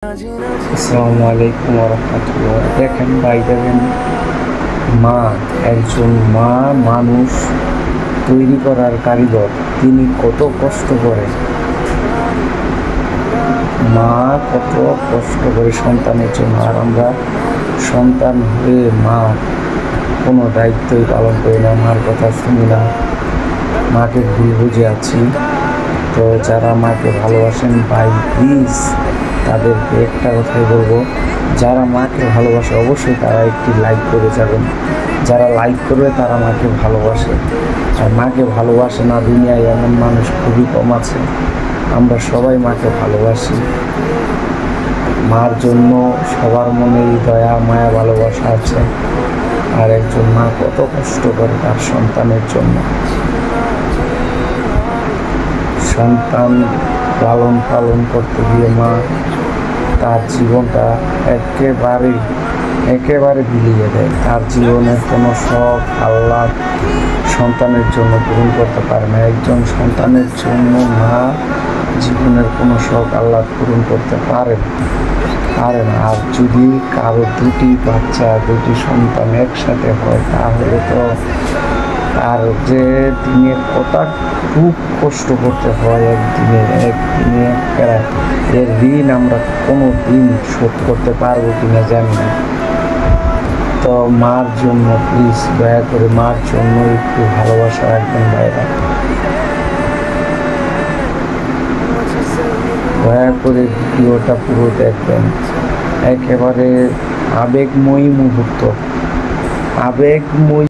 আসসালামু আলাইকুম ওয়া রাহমাতুল্লাহ। দেখেন ভাই, দেখেন মা, একজন মা মানুষ তৈরি করার কারিগর, তিনি কত কষ্ট করে, মা কত কষ্ট করে সন্তানের জন্য। আর আমরা সন্তান হয়ে মা কোনো দায়িত্বই পালন করি না, মার কথা শুনি না, মাকে ভুল বুঝে আছি। তো যারা মাকে ভালোবাসেন ভাই, প্লিজ তাদেরকে একটা কথাই বলবো, যারা মাকে ভালোবাসে অবশ্যই তারা একটি লাইক করে যাবেন। যারা লাইক করবে তারা মাকে ভালোবাসে, আর মাকে ভালোবাসে না দুনিয়ায় এমন মানুষ খুবই কম আছে। আমরা সবাই মাকে ভালোবাসি। মার জন্য সবার মনেই দয়া, মায়া, ভালোবাসা আছে। আর একজন মা কত কষ্ট করে তার সন্তানের জন্য। সন্তান লালন পালন করতে গিয়ে মা তার জীবনটা একেবারে বিলিয়ে দেয়। তার জীবনের কোনো শখ আহ্লাদ সন্তানের জন্য পূরণ করতে পারে না। একজন সন্তানের জন্য মা জীবনের কোনো শখ আহ্লাদ পূরণ করতে পারে না। আর যদি কারো দুটি সন্তান একসাথে হয়, তাহলে তো আর যে দিনে খুব কষ্ট করতে হয়, একদিনে এর ঋণ আমরা কোনো দিন শোধ করতে পারবো কিনা জানি না। তো মার জন্য প্লিজ দয়া করে মার জন্য একটু ভালোবাসা রাখবেন ভাইরা। দয়া করে ভিডিওটা পুরো দেখবেন। একেবারে আবেগময়ী মুহূর্ত, আবেগময়ী